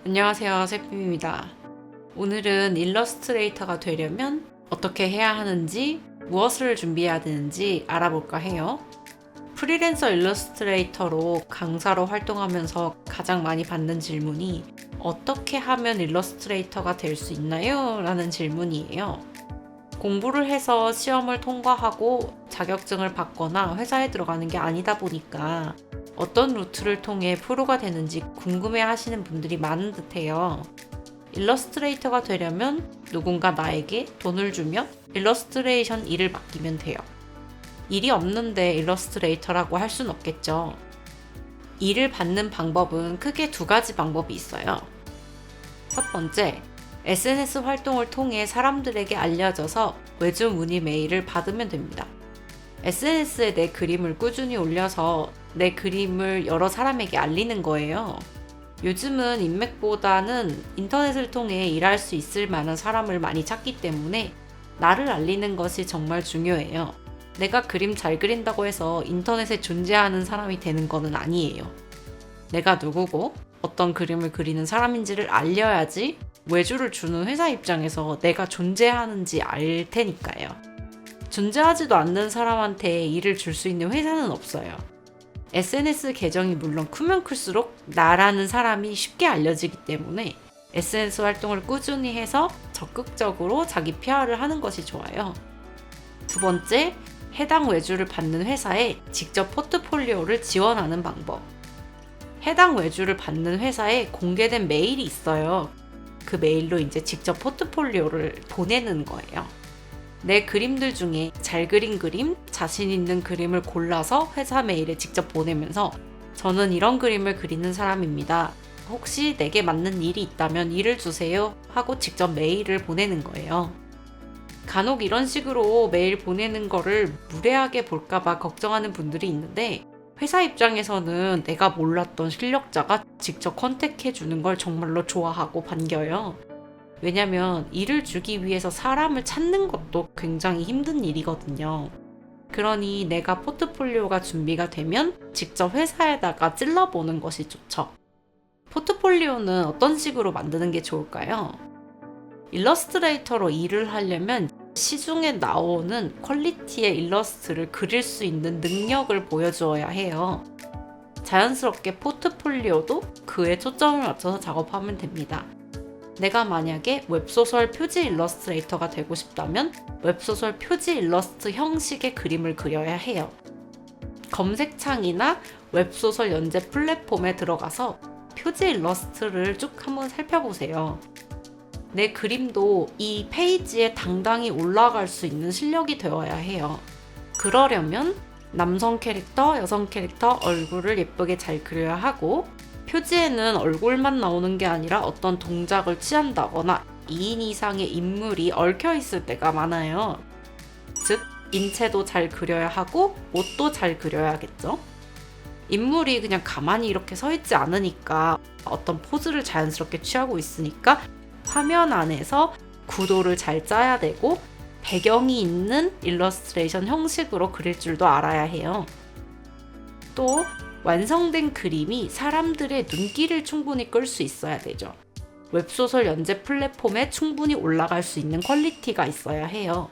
안녕하세요, 세쁨입니다. 오늘은 일러스트레이터가 되려면 어떻게 해야 하는지, 무엇을 준비해야 되는지 알아볼까 해요. 프리랜서 일러스트레이터로 강사로 활동하면서 가장 많이 받는 질문이 어떻게 하면 일러스트레이터가 될 수 있나요? 라는 질문이에요. 공부를 해서 시험을 통과하고 자격증을 받거나 회사에 들어가는 게 아니다 보니까 어떤 루트를 통해 프로가 되는지 궁금해 하시는 분들이 많은 듯해요. 일러스트레이터가 되려면 누군가 나에게 돈을 주며 일러스트레이션 일을 맡기면 돼요. 일이 없는데 일러스트레이터라고 할 순 없겠죠. 일을 받는 방법은 크게 두 가지 방법이 있어요. 첫 번째, SNS 활동을 통해 사람들에게 알려져서 외주 문의 메일을 받으면 됩니다. SNS에 내 그림을 꾸준히 올려서 내 그림을 여러 사람에게 알리는 거예요. 요즘은 인맥보다는 인터넷을 통해 일할 수 있을 만한 사람을 많이 찾기 때문에 나를 알리는 것이 정말 중요해요. 내가 그림 잘 그린다고 해서 인터넷에 존재하는 사람이 되는 것은 아니에요. 내가 누구고 어떤 그림을 그리는 사람인지를 알려야지 외주를 주는 회사 입장에서 내가 존재하는지 알 테니까요. 존재하지도 않는 사람한테 일을 줄 수 있는 회사는 없어요. SNS 계정이 물론 크면 클수록 나라는 사람이 쉽게 알려지기 때문에 SNS 활동을 꾸준히 해서 적극적으로 자기 PR을 하는 것이 좋아요. 두 번째, 해당 외주를 받는 회사에 직접 포트폴리오를 지원하는 방법. 해당 외주를 받는 회사에 공개된 메일이 있어요. 그 메일로 이제 직접 포트폴리오를 보내는 거예요. 내 그림들 중에 잘 그린 그림, 자신 있는 그림을 골라서 회사 메일에 직접 보내면서 저는 이런 그림을 그리는 사람입니다. 혹시 내게 맞는 일이 있다면 일을 주세요 하고 직접 메일을 보내는 거예요. 간혹 이런 식으로 메일 보내는 거를 무례하게 볼까봐 걱정하는 분들이 있는데 회사 입장에서는 내가 몰랐던 실력자가 직접 컨택해 주는 걸 정말로 좋아하고 반겨요. 왜냐면 일을 주기 위해서 사람을 찾는 것도 굉장히 힘든 일이거든요. 그러니 내가 포트폴리오가 준비가 되면 직접 회사에다가 찔러보는 것이 좋죠. 포트폴리오는 어떤 식으로 만드는 게 좋을까요? 일러스트레이터로 일을 하려면 시중에 나오는 퀄리티의 일러스트를 그릴 수 있는 능력을 보여주어야 해요. 자연스럽게 포트폴리오도 그에 초점을 맞춰서 작업하면 됩니다. 내가 만약에 웹소설 표지 일러스트레이터가 되고 싶다면 웹소설 표지 일러스트 형식의 그림을 그려야 해요. 검색창이나 웹소설 연재 플랫폼에 들어가서 표지 일러스트를 쭉 한번 살펴보세요. 내 그림도 이 페이지에 당당히 올라갈 수 있는 실력이 되어야 해요. 그러려면 남성 캐릭터, 여성 캐릭터 얼굴을 예쁘게 잘 그려야 하고 표지에는 얼굴만 나오는 게 아니라 어떤 동작을 취한다거나 2인 이상의 인물이 얽혀 있을 때가 많아요. 즉, 인체도 잘 그려야 하고 옷도 잘 그려야겠죠. 인물이 그냥 가만히 이렇게 서 있지 않으니까 어떤 포즈를 자연스럽게 취하고 있으니까 화면 안에서 구도를 잘 짜야 되고 배경이 있는 일러스트레이션 형식으로 그릴 줄도 알아야 해요. 또 완성된 그림이 사람들의 눈길을 충분히 끌 수 있어야 되죠. 웹소설 연재 플랫폼에 충분히 올라갈 수 있는 퀄리티가 있어야 해요.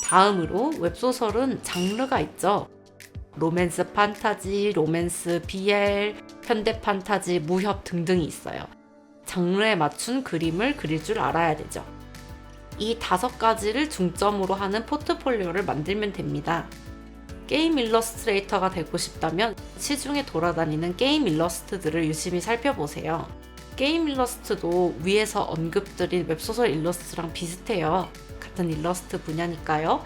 다음으로 웹소설은 장르가 있죠. 로맨스 판타지, 로맨스 BL, 현대 판타지, 무협 등등이 있어요. 장르에 맞춘 그림을 그릴 줄 알아야 되죠. 이 5가지를 중점으로 하는 포트폴리오를 만들면 됩니다. 게임 일러스트레이터가 되고 싶다면 시중에 돌아다니는 게임 일러스트들을 유심히 살펴보세요. 게임 일러스트도 위에서 언급드린 웹소설 일러스트랑 비슷해요. 같은 일러스트 분야니까요.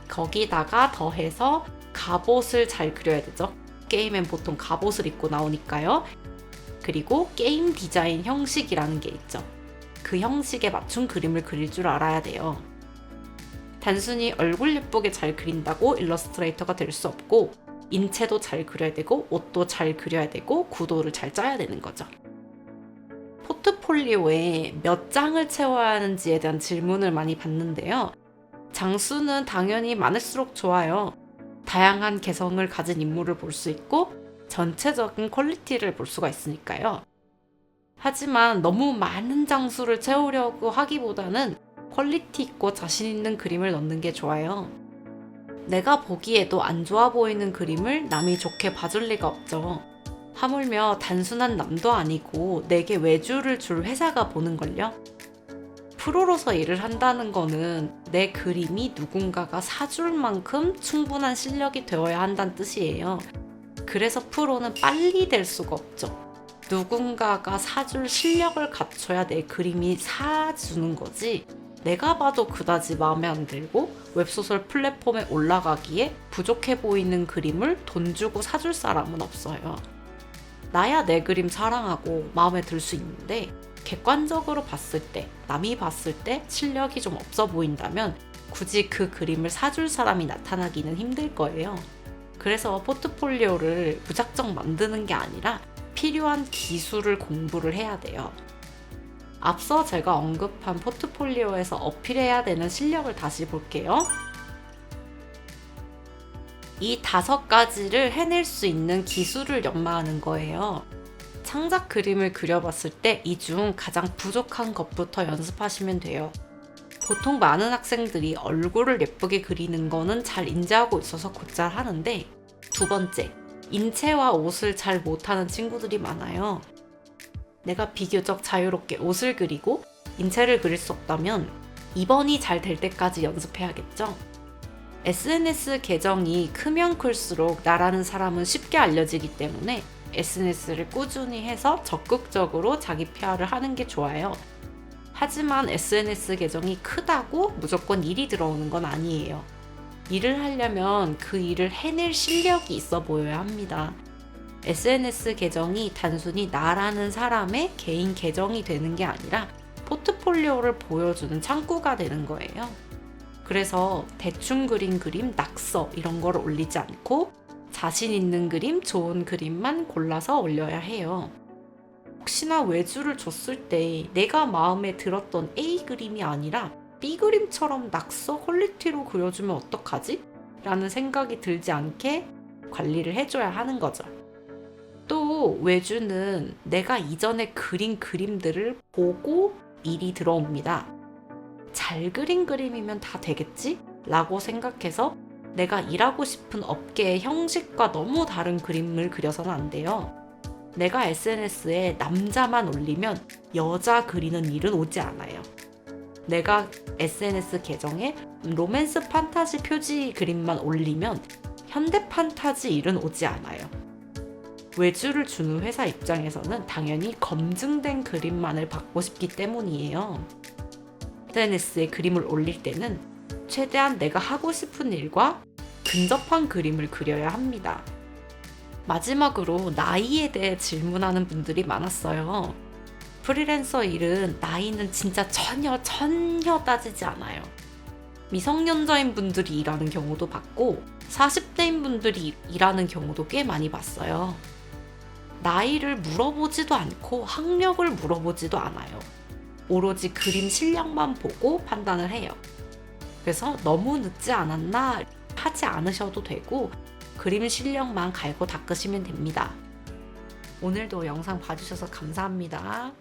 거기다가 더해서 갑옷을 잘 그려야 되죠. 게임엔 보통 갑옷을 입고 나오니까요. 그리고 게임 디자인 형식이라는 게 있죠. 그 형식에 맞춘 그림을 그릴 줄 알아야 돼요. 단순히 얼굴 예쁘게 잘 그린다고 일러스트레이터가 될 수 없고 인체도 잘 그려야 되고 옷도 잘 그려야 되고 구도를 잘 짜야 되는 거죠. 포트폴리오에 몇 장을 채워야 하는지에 대한 질문을 많이 받는데요. 장수는 당연히 많을수록 좋아요. 다양한 개성을 가진 인물을 볼 수 있고 전체적인 퀄리티를 볼 수가 있으니까요. 하지만 너무 많은 장수를 채우려고 하기보다는 퀄리티 있고 자신 있는 그림을 넣는 게 좋아요. 내가 보기에도 안 좋아 보이는 그림을 남이 좋게 봐줄 리가 없죠. 하물며 단순한 남도 아니고 내게 외주를 줄 회사가 보는걸요. 프로로서 일을 한다는 거는 내 그림이 누군가가 사줄 만큼 충분한 실력이 되어야 한다는 뜻이에요. 그래서 프로는 빨리 될 수가 없죠. 누군가가 사줄 실력을 갖춰야 내 그림이 사주는 거지. 내가 봐도 그다지 마음에 안 들고 웹소설 플랫폼에 올라가기에 부족해 보이는 그림을 돈 주고 사줄 사람은 없어요. 나야 내 그림 사랑하고 마음에 들 수 있는데 객관적으로 봤을 때, 남이 봤을 때 실력이 좀 없어 보인다면 굳이 그 그림을 사줄 사람이 나타나기는 힘들 거예요. 그래서 포트폴리오를 무작정 만드는 게 아니라 필요한 기술을 공부를 해야 돼요. 앞서 제가 언급한 포트폴리오에서 어필해야 되는 실력을 다시 볼게요. 이 5가지를 해낼 수 있는 기술을 연마하는 거예요. 창작 그림을 그려봤을 때 이 중 가장 부족한 것부터 연습하시면 돼요. 보통 많은 학생들이 얼굴을 예쁘게 그리는 거는 잘 인지하고 있어서 곧잘 하는데, 2번째, 인체와 옷을 잘 못하는 친구들이 많아요. 내가 비교적 자유롭게 옷을 그리고 인체를 그릴 수 없다면 2번이 잘 될 때까지 연습해야겠죠. SNS 계정이 크면 클수록 나라는 사람은 쉽게 알려지기 때문에 SNS를 꾸준히 해서 적극적으로 자기 PR을 하는 게 좋아요. 하지만 SNS 계정이 크다고 무조건 일이 들어오는 건 아니에요. 일을 하려면 그 일을 해낼 실력이 있어 보여야 합니다. SNS 계정이 단순히 나라는 사람의 개인 계정이 되는 게 아니라 포트폴리오를 보여주는 창구가 되는 거예요. 그래서 대충 그린 그림, 낙서 이런 걸 올리지 않고 자신 있는 그림, 좋은 그림만 골라서 올려야 해요. 혹시나 외주를 줬을 때 내가 마음에 들었던 A 그림이 아니라 B 그림처럼 낙서 퀄리티로 그려주면 어떡하지? 라는 생각이 들지 않게 관리를 해줘야 하는 거죠. 또 외주는 내가 이전에 그린 그림들을 보고 일이 들어옵니다. 잘 그린 그림이면 다 되겠지? 라고 생각해서 내가 일하고 싶은 업계의 형식과 너무 다른 그림을 그려서는 안 돼요. 내가 SNS에 남자만 올리면 여자 그리는 일은 오지 않아요. 내가 SNS 계정에 로맨스 판타지 표지 그림만 올리면 현대 판타지 일은 오지 않아요. 외주를 주는 회사 입장에서는 당연히 검증된 그림만을 받고 싶기 때문이에요. SNS에 그림을 올릴 때는 최대한 내가 하고 싶은 일과 근접한 그림을 그려야 합니다. 마지막으로 나이에 대해 질문하는 분들이 많았어요. 프리랜서 일은 나이는 진짜 전혀 따지지 않아요. 미성년자인 분들이 일하는 경우도 봤고 40대인 분들이 일하는 경우도 꽤 많이 봤어요. 나이를 물어보지도 않고 학력을 물어보지도 않아요. 오로지 그림 실력만 보고 판단을 해요. 그래서 너무 늦지 않았나 하지 않으셔도 되고 그림 실력만 갈고 닦으시면 됩니다. 오늘도 영상 봐주셔서 감사합니다.